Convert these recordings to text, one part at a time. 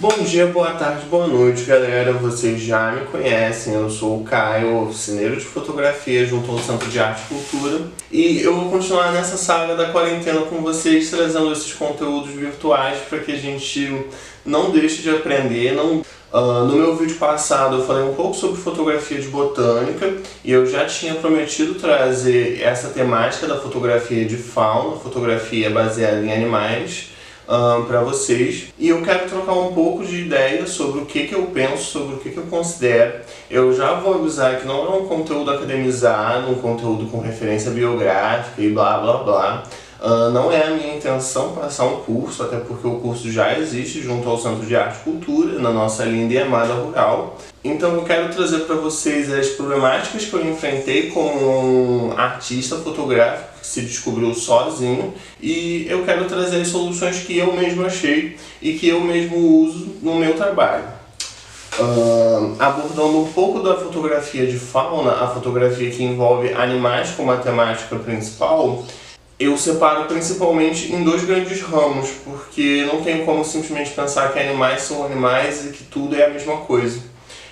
Bom dia, boa tarde, boa noite, galera. Vocês já me conhecem, eu sou o Caio, oficineiro de fotografia junto ao Centro de Arte e Cultura. E eu vou continuar nessa saga da quarentena com vocês, trazendo esses conteúdos virtuais para que a gente não deixe de aprender. No meu vídeo passado eu falei um pouco sobre fotografia de botânica e eu já tinha prometido trazer essa temática da fotografia de fauna, fotografia baseada em animais, para vocês. E eu quero trocar um pouco de ideia sobre o que eu penso, sobre o que eu considero. Eu já vou avisar que não é um conteúdo academizado, um conteúdo com referência biográfica e blá blá blá. Não é a minha intenção passar um curso, até porque o curso já existe junto ao Centro de Arte e Cultura, na nossa linda e amada Rural. Então eu quero trazer para vocês as problemáticas que eu enfrentei como um artista fotográfico que se descobriu sozinho, e eu quero trazer as soluções que eu mesmo achei e que eu mesmo uso no meu trabalho. Abordando um pouco da fotografia de fauna, a fotografia que envolve animais como a temática principal, eu separo principalmente em dois grandes ramos, porque não tem como simplesmente pensar que animais são animais e que tudo é a mesma coisa.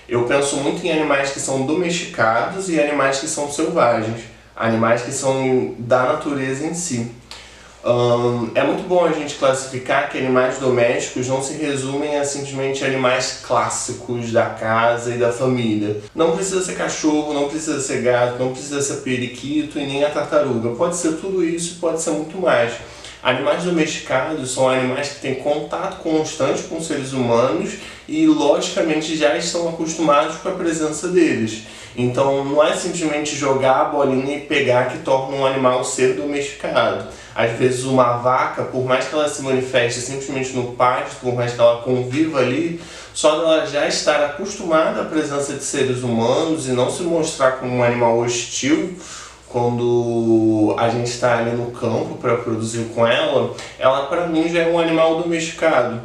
Eu penso muito em animais que são domesticados e animais que são selvagens, animais que são da natureza em si. É muito bom a gente classificar que animais domésticos não se resumem a simplesmente animais clássicos da casa e da família. Não precisa ser cachorro, não precisa ser gato, não precisa ser periquito e nem a tartaruga. Pode ser tudo isso, pode ser muito mais. Animais domesticados são animais que têm contato constante com seres humanos e, logicamente, já estão acostumados com a presença deles. Então, não é simplesmente jogar a bolinha e pegar que torna um animal ser domesticado. Às vezes, uma vaca, por mais que ela se manifeste simplesmente no pasto, por mais que ela conviva ali, só dela já estar acostumada à presença de seres humanos e não se mostrar como um animal hostil, quando a gente está ali no campo para produzir com ela, ela para mim já é um animal domesticado.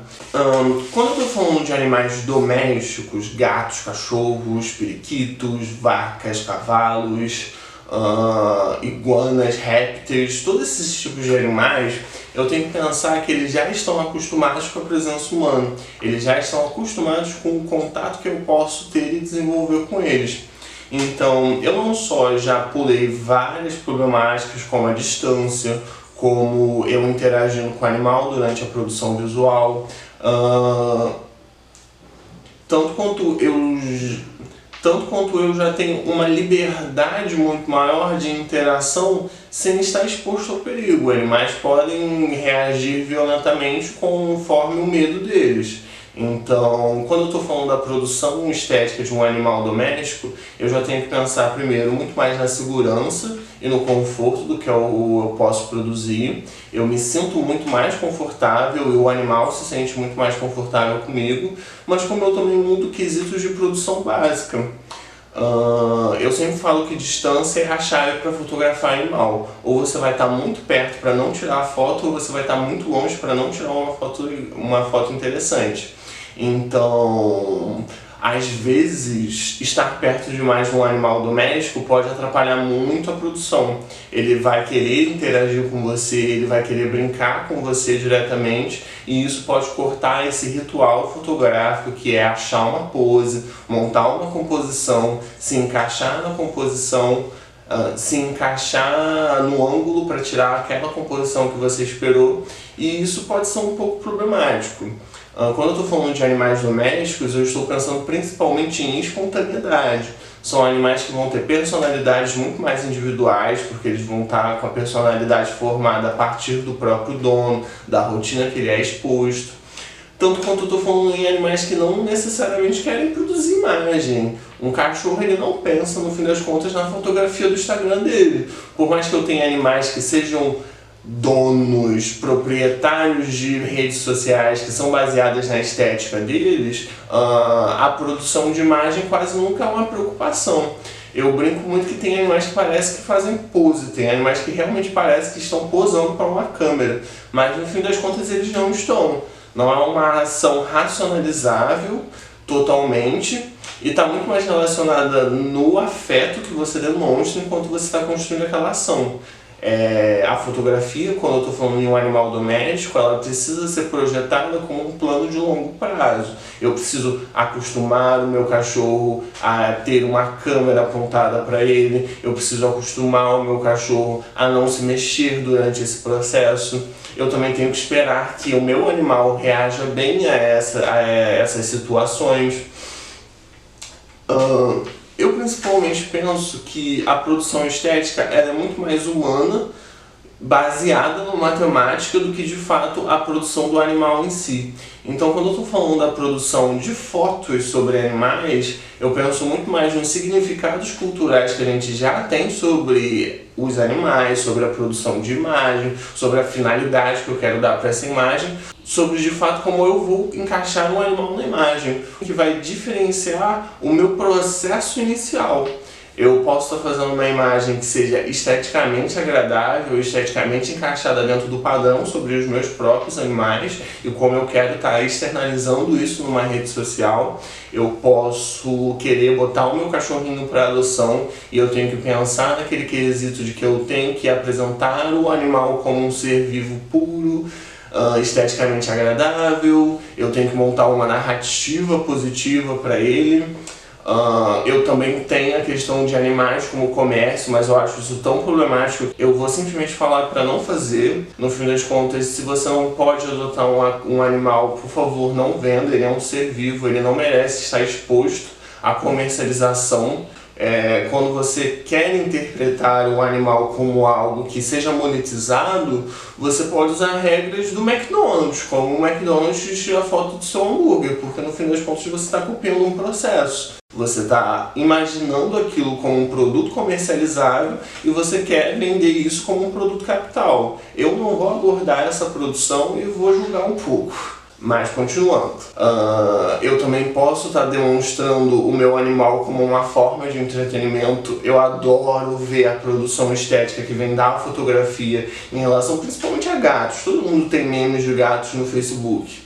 Quando eu estou falando de animais domésticos, gatos, cachorros, periquitos, vacas, cavalos, iguanas, répteis, todos esses tipos de animais, eu tenho que pensar que eles já estão acostumados com a presença humana, eles já estão acostumados com o contato que eu posso ter e desenvolver com eles. Então, eu não só já pulei várias problemáticas como a distância, como eu interagindo com o animal durante a produção visual, tanto quanto eu já tenho uma liberdade muito maior de interação sem estar exposto ao perigo. Animais podem reagir violentamente conforme o medo deles. Então, quando eu estou falando da produção estética de um animal doméstico, eu já tenho que pensar primeiro muito mais na segurança e no conforto do que eu posso produzir. Eu me sinto muito mais confortável e o animal se sente muito mais confortável comigo, mas como eu também mudo quesitos de produção básica. Eu sempre falo que distância é a chave para fotografar animal. Ou você vai estar muito perto para não tirar a foto, ou você vai estar muito longe para não tirar uma foto interessante. Então, às vezes, estar perto demais de um animal doméstico pode atrapalhar muito a produção. Ele vai querer interagir com você, ele vai querer brincar com você diretamente, e isso pode cortar esse ritual fotográfico que é achar uma pose, montar uma composição, se encaixar na composição, se encaixar no ângulo para tirar aquela composição que você esperou, e isso pode ser um pouco problemático. Quando eu estou falando de animais domésticos, eu estou pensando principalmente em espontaneidade. São animais que vão ter personalidades muito mais individuais, porque eles vão estar com a personalidade formada a partir do próprio dono, da rotina que ele é exposto. Tanto quanto eu estou falando em animais que não necessariamente querem produzir imagem. Um cachorro, ele não pensa, no fim das contas, na fotografia do Instagram dele. Por mais que eu tenha animais que sejam donos, proprietários de redes sociais que são baseadas na estética deles, a produção de imagem quase nunca é uma preocupação. Eu brinco muito que tem animais que parecem que fazem pose, tem animais que realmente parecem que estão posando para uma câmera, mas no fim das contas eles não estão. Não é uma ação racionalizável totalmente e está muito mais relacionada no afeto que você demonstra enquanto você está construindo aquela ação. A fotografia, quando eu estou falando em um animal doméstico, ela precisa ser projetada como um plano de longo prazo. Eu preciso acostumar o meu cachorro a ter uma câmera apontada para ele, eu preciso acostumar o meu cachorro a não se mexer durante esse processo. Eu também tenho que esperar que o meu animal reaja bem a essas situações. Eu principalmente penso que a produção estética ela é muito mais humana, baseada na matemática, do que de fato a produção do animal em si. Então, quando eu estou falando da produção de fotos sobre animais, eu penso muito mais nos significados culturais que a gente já tem sobre os animais, sobre a produção de imagem, sobre a finalidade que eu quero dar para essa imagem, sobre de fato como eu vou encaixar um animal na imagem, que vai diferenciar o meu processo inicial. Eu posso estar fazendo uma imagem que seja esteticamente agradável, esteticamente encaixada dentro do padrão sobre os meus próprios animais e como eu quero estar externalizando isso numa rede social. Eu posso querer botar o meu cachorrinho para adoção e eu tenho que pensar naquele quesito de que eu tenho que apresentar o animal como um ser vivo puro, esteticamente agradável, eu tenho que montar uma narrativa positiva para ele. Eu também tenho a questão de animais como comércio, mas eu acho isso tão problemático que eu vou simplesmente falar para não fazer. No fim das contas, se você não pode adotar um animal, por favor, não venda. Ele é um ser vivo, ele não merece estar exposto à comercialização. Quando você quer interpretar o animal como algo que seja monetizado, você pode usar regras do McDonald's, como o McDonald's tira foto do seu hambúrguer, porque no fim das contas você está copiando um processo. Você está imaginando aquilo como um produto comercializável e você quer vender isso como um produto capital. Eu não vou abordar essa produção e vou julgar um pouco. Mas continuando, eu também posso estar demonstrando o meu animal como uma forma de entretenimento. Eu adoro ver a produção estética que vem da fotografia em relação principalmente a gatos. Todo mundo tem memes de gatos no Facebook.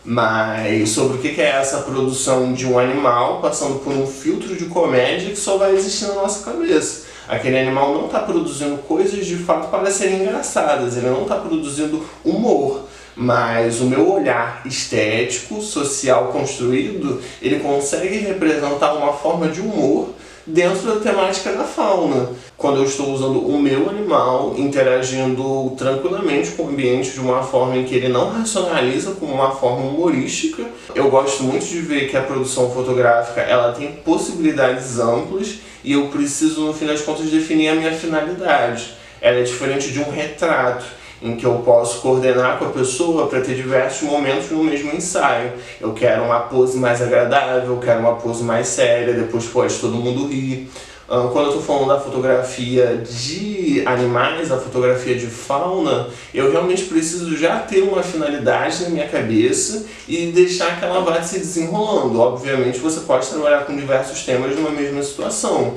Mas sobre o que é essa produção de um animal passando por um filtro de comédia que só vai existir na nossa cabeça. Aquele animal não está produzindo coisas de fato para serem engraçadas, ele não está produzindo humor. Mas o meu olhar estético, social construído, ele consegue representar uma forma de humor dentro da temática da fauna. Quando eu estou usando o meu animal, interagindo tranquilamente com o ambiente de uma forma em que ele não racionaliza como uma forma humorística. Eu gosto muito de ver que a produção fotográfica ela tem possibilidades amplas e eu preciso, no fim das contas, definir a minha finalidade. Ela é diferente de um retrato, em que eu posso coordenar com a pessoa para ter diversos momentos no mesmo ensaio. Eu quero uma pose mais agradável, eu quero uma pose mais séria, depois pode todo mundo rir. Quando eu estou falando da fotografia de animais, a fotografia de fauna, eu realmente preciso já ter uma finalidade na minha cabeça e deixar que ela vá se desenrolando. Obviamente você pode trabalhar com diversos temas numa mesma situação.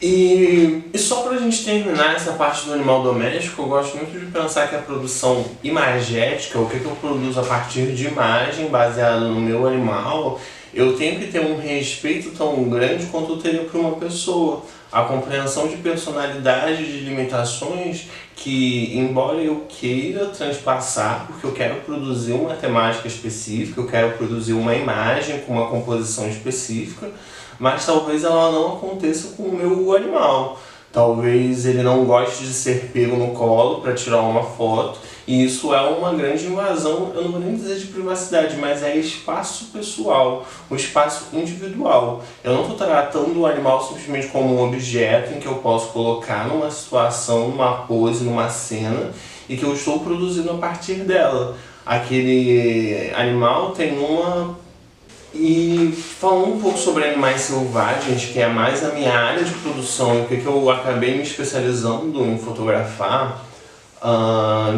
E só pra gente terminar essa parte do animal doméstico, eu gosto muito de pensar que a produção imagética, o que eu produzo a partir de imagem baseada no meu animal, eu tenho que ter um respeito tão grande quanto eu teria para uma pessoa. A compreensão de personalidade, de limitações que, embora eu queira transpassar, porque eu quero produzir uma temática específica, eu quero produzir uma imagem com uma composição específica, mas talvez ela não aconteça com o meu animal. Talvez ele não goste de ser pego no colo para tirar uma foto, e isso é uma grande invasão, eu não vou nem dizer de privacidade, mas é espaço pessoal, o espaço individual. Eu não estou tratando o animal simplesmente como um objeto em que eu posso colocar numa situação, numa pose, numa cena, e que eu estou produzindo a partir dela. Aquele animal tem uma... E falando um pouco sobre animais selvagens, que é mais a minha área de produção e o que eu acabei me especializando em fotografar,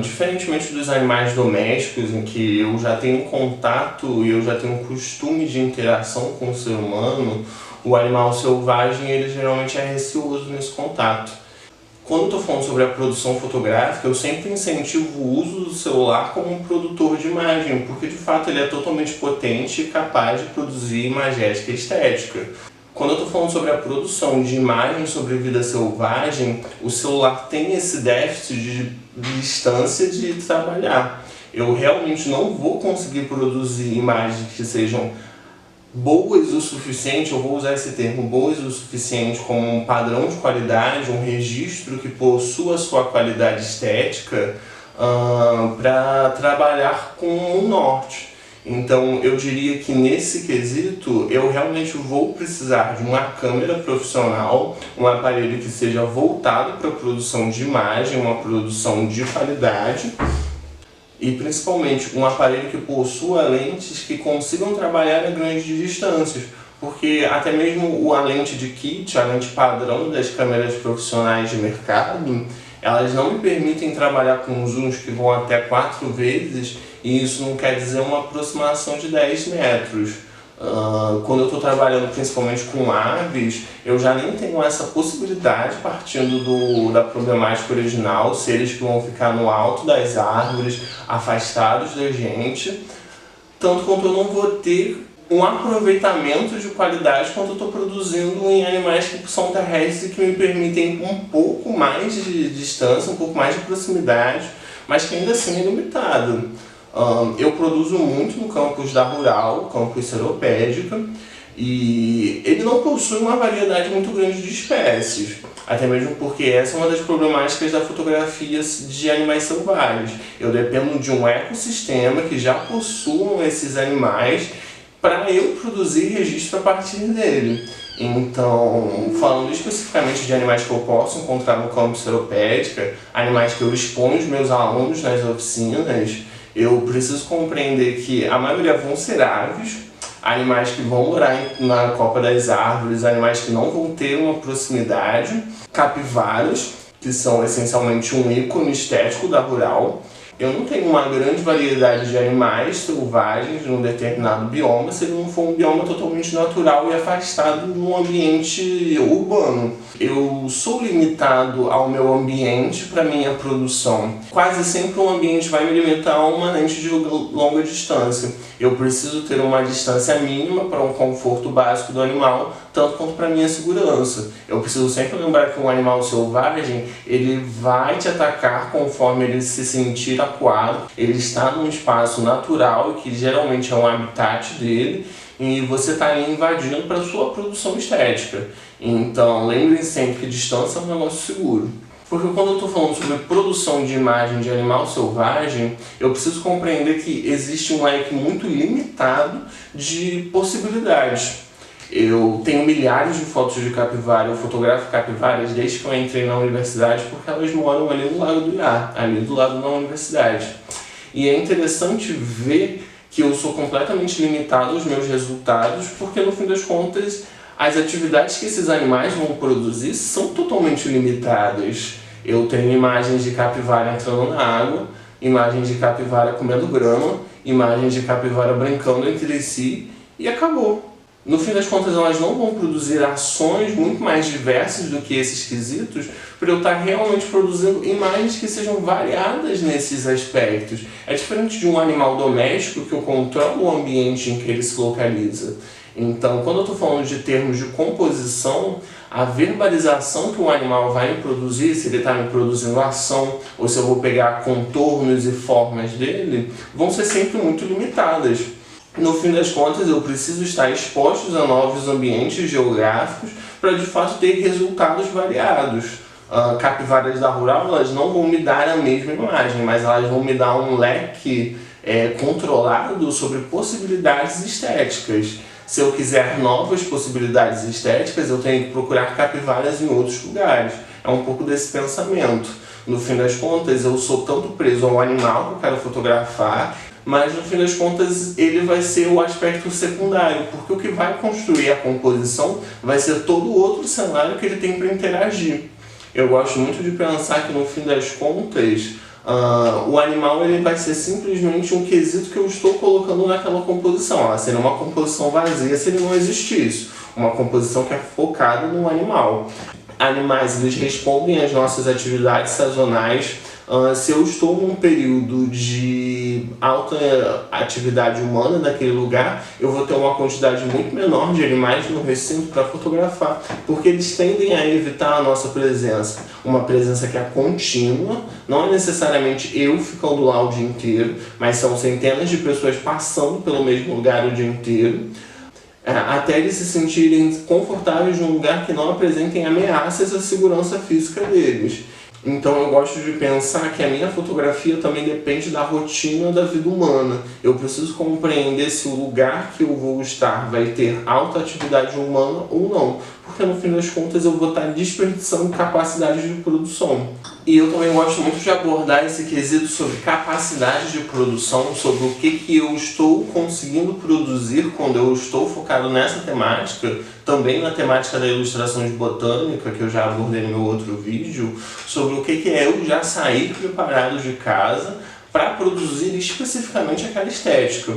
diferentemente dos animais domésticos, em que eu já tenho contato e eu já tenho um costume de interação com o ser humano, o animal selvagem ele geralmente é receoso nesse contato. Quando eu estou falando sobre a produção fotográfica, eu sempre incentivo o uso do celular como um produtor de imagem, porque de fato ele é totalmente potente e capaz de produzir imagética e estética. Quando eu estou falando sobre a produção de imagens sobre vida selvagem, o celular tem esse déficit de distância de trabalhar. Eu realmente não vou conseguir produzir imagens que sejam boas o suficiente, eu vou usar esse termo, boas o suficiente como um padrão de qualidade, um registro que possua sua qualidade estética para trabalhar com o norte. Então eu diria que nesse quesito eu realmente vou precisar de uma câmera profissional, um aparelho que seja voltado para a produção de imagem, uma produção de qualidade, e principalmente um aparelho que possua lentes que consigam trabalhar a grandes distâncias, porque até mesmo a lente de kit, a lente padrão das câmeras profissionais de mercado, elas não me permitem trabalhar com zooms que vão até 4 vezes, e isso não quer dizer uma aproximação de 10 metros. Quando eu estou trabalhando principalmente com aves, eu já nem tenho essa possibilidade partindo da problemática original, seres que vão ficar no alto das árvores, afastados da gente, tanto quanto eu não vou ter um aproveitamento de qualidade quando eu estou produzindo em animais que são terrestres e que me permitem um pouco mais de distância, um pouco mais de proximidade, mas que ainda assim é limitado. Eu produzo muito no campus da Rural, campus Seropédica, e ele não possui uma variedade muito grande de espécies, até mesmo porque essa é uma das problemáticas da fotografia de animais selvagens. Eu dependo de um ecossistema que já possuam esses animais para eu produzir registro a partir dele. Então, falando especificamente de animais que eu posso encontrar no campus Seropédica, animais que eu exponho os meus alunos nas oficinas, eu preciso compreender que a maioria vão ser aves, animais que vão morar na copa das árvores, animais que não vão ter uma proximidade, capivaras, que são essencialmente um ícone estético da Rural. Eu não tenho uma grande variedade de animais selvagens num determinado bioma se ele não for um bioma totalmente natural e afastado num ambiente urbano. Eu sou limitado ao meu ambiente para minha produção. Quase sempre um ambiente vai me limitar a uma lente de longa distância. Eu preciso ter uma distância mínima para um conforto básico do animal, tanto quanto para minha segurança. Eu preciso sempre lembrar que um animal selvagem, ele vai te atacar conforme ele se sentir acuado. Ele está num espaço natural, que geralmente é um habitat dele, e você está ali invadindo para a sua produção estética. Então, lembrem sempre que distância é um negócio seguro. Porque quando eu estou falando sobre produção de imagem de animal selvagem, eu preciso compreender que existe um leque muito limitado de possibilidades. Eu tenho milhares de fotos de capivara, eu fotografo capivaras desde que eu entrei na universidade, porque elas moram ali no Lago do Iá, ali do lado da universidade. E é interessante ver que eu sou completamente limitado aos meus resultados, porque no fim das contas as atividades que esses animais vão produzir são totalmente limitadas. Eu tenho imagens de capivara entrando na água, imagens de capivara comendo grama, imagens de capivara brincando entre si e acabou. No fim das contas, elas não vão produzir ações muito mais diversas do que esses quesitos para eu estar realmente produzindo imagens que sejam variadas nesses aspectos. É diferente de um animal doméstico que eu controlo o ambiente em que ele se localiza. Então, quando eu estou falando de termos de composição, a verbalização que o animal vai me produzir, se ele está me produzindo ação, ou se eu vou pegar contornos e formas dele, vão ser sempre muito limitadas. No fim das contas, eu preciso estar exposto a novos ambientes geográficos para de fato ter resultados variados. Capivaras da Rural, elas não vão me dar a mesma imagem, mas elas vão me dar um leque controlado sobre possibilidades estéticas. Se eu quiser novas possibilidades estéticas, eu tenho que procurar capivaras em outros lugares. É um pouco desse pensamento. No fim das contas, eu sou tanto preso ao animal que eu quero fotografar, mas no fim das contas ele vai ser o aspecto secundário, porque o que vai construir a composição vai ser todo o outro cenário que ele tem para interagir. Eu gosto muito de pensar que no fim das contas, o animal ele vai ser simplesmente um quesito que eu estou colocando naquela composição. Ela seria uma composição vazia se ele não existisse. Uma composição que é focada no animal. Animais, eles respondem às nossas atividades sazonais. Se eu estou num período de de alta atividade humana naquele lugar, eu vou ter uma quantidade muito menor de animais no recinto para fotografar, porque eles tendem a evitar a nossa presença. Uma presença que é contínua, não é necessariamente eu ficando lá o dia inteiro, mas são centenas de pessoas passando pelo mesmo lugar o dia inteiro, até eles se sentirem confortáveis num lugar que não apresentem ameaças à segurança física deles. Então eu gosto de pensar que a minha fotografia também depende da rotina da vida humana. Eu preciso compreender se o lugar que eu vou estar vai ter alta atividade humana ou não, porque no fim das contas eu vou estar desperdiçando capacidade de produção. E eu também gosto muito de abordar esse quesito sobre capacidade de produção, sobre o que eu estou conseguindo produzir quando eu estou focado nessa temática, também na temática da ilustração de botânica, que eu já abordei no meu outro vídeo, sobre o que é eu já sair preparado de casa para produzir especificamente aquela estética.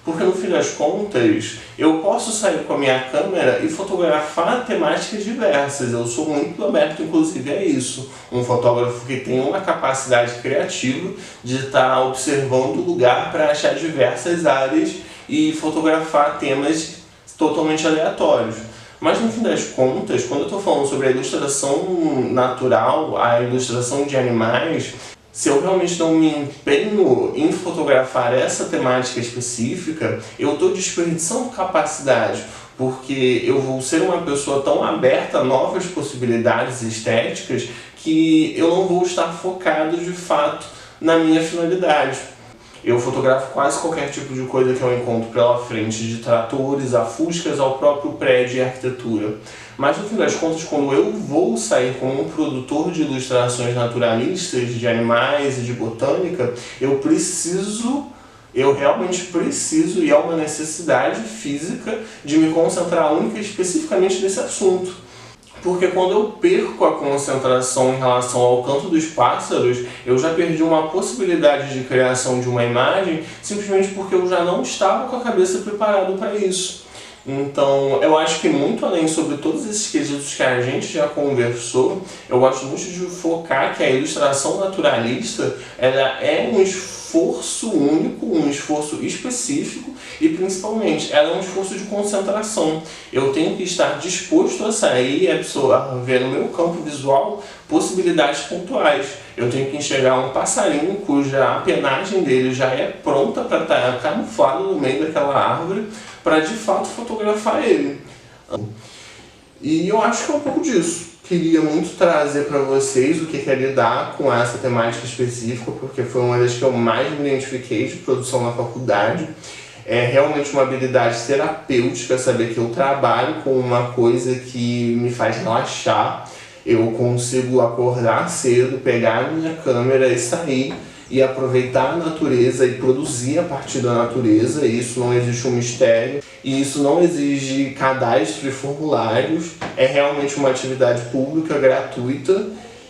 Porque no fim das contas, eu posso sair com a minha câmera e fotografar temáticas diversas. Eu sou muito aberto, inclusive, a isso. Um fotógrafo que tem uma capacidade criativa de estar observando o lugar para achar diversas áreas e fotografar temas totalmente aleatórios. Mas no fim das contas, quando eu estou falando sobre a ilustração natural, a ilustração de animais, se eu realmente não me empenho em fotografar essa temática específica, eu estou desperdiçando capacidade, porque eu vou ser uma pessoa tão aberta a novas possibilidades estéticas que eu não vou estar focado de fato na minha finalidade. Eu fotografo quase qualquer tipo de coisa que eu encontro pela frente, de tratores, a fuscas, ao próprio prédio e arquitetura. Mas no fim das contas, quando eu vou sair como um produtor de ilustrações naturalistas, de animais e de botânica, eu realmente preciso, e é uma necessidade física, de me concentrar única e especificamente nesse assunto. Porque quando eu perco a concentração em relação ao canto dos pássaros, eu já perdi uma possibilidade de criação de uma imagem, simplesmente porque eu já não estava com a cabeça preparado para isso. Então, eu acho que muito além sobre todos esses quesitos que a gente já conversou, eu gosto muito de focar que a ilustração naturalista, ela é um esforço único, um esforço específico e principalmente ela é um esforço de concentração. Eu tenho que estar disposto a sair e absorver no meu campo visual possibilidades pontuais. Eu tenho que enxergar um passarinho cuja a penagem dele já é pronta para estar camuflado no meio daquela árvore para de fato fotografar ele. E eu acho que é um pouco disso. Queria muito trazer para vocês o que é lidar com essa temática específica, porque foi uma das que eu mais me identifiquei de produção na faculdade. É realmente uma habilidade terapêutica saber que eu trabalho com uma coisa que me faz relaxar. Eu consigo acordar cedo, pegar a minha câmera e sair e aproveitar a natureza e produzir a partir da natureza. Isso não existe um mistério e isso não exige cadastro e formulários. É realmente uma atividade pública, gratuita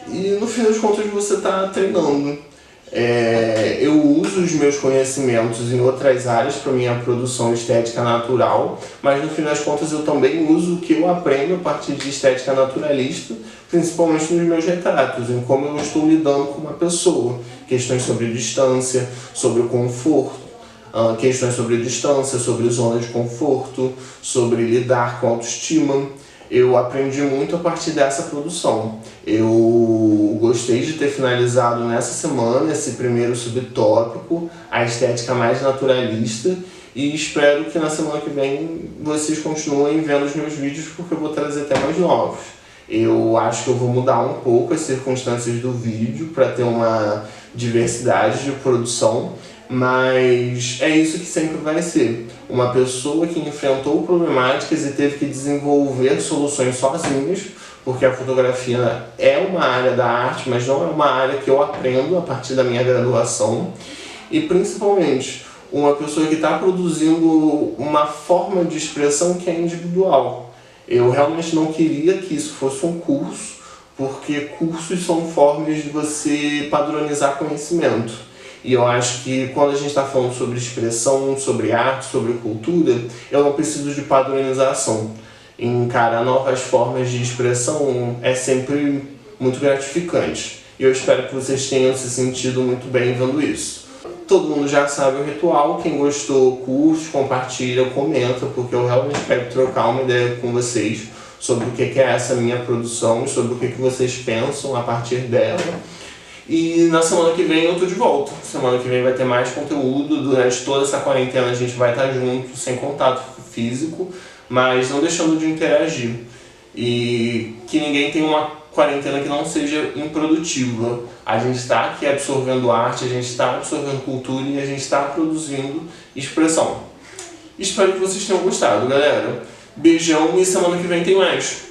e no fim das contas você está treinando. Eu uso os meus conhecimentos em outras áreas para minha produção estética natural, mas no fim das contas eu também uso o que eu aprendo a partir de estética naturalista, principalmente nos meus retratos, em como eu estou lidando com uma pessoa. Questões sobre distância, sobre o conforto, questões sobre distância, sobre zona de conforto, sobre lidar com autoestima. Eu aprendi muito a partir dessa produção. Eu gostei de ter finalizado nessa semana esse primeiro subtópico, a estética mais naturalista, e espero que na semana que vem vocês continuem vendo os meus vídeos, porque eu vou trazer temas novos. Eu acho que eu vou mudar um pouco as circunstâncias do vídeo para ter uma diversidade de produção, mas é isso que sempre vai ser. Uma pessoa que enfrentou problemáticas e teve que desenvolver soluções sozinhas, porque a fotografia é uma área da arte, mas não é uma área que eu aprendo a partir da minha graduação. E principalmente, uma pessoa que está produzindo uma forma de expressão que é individual. Eu realmente não queria que isso fosse um curso, porque cursos são formas de você padronizar conhecimento. E eu acho que quando a gente está falando sobre expressão, sobre arte, sobre cultura, eu não preciso de padronização. Encarar novas formas de expressão é sempre muito gratificante. E eu espero que vocês tenham se sentido muito bem vendo isso. todo mundo já sabe o ritual. Quem gostou, curte, compartilha, comenta, porque eu realmente quero trocar uma ideia com vocês sobre o que é essa minha produção e sobre o que vocês pensam a partir dela. E na semana que vem eu tô de volta. Semana que vem vai ter mais conteúdo. Durante toda essa quarentena a gente vai estar junto, sem contato físico, mas não deixando de interagir. E que ninguém tenha uma quarentena que não seja improdutiva. A gente está aqui absorvendo arte, a gente está absorvendo cultura e a gente está produzindo expressão. Espero que vocês tenham gostado, galera. Beijão e semana que vem tem mais.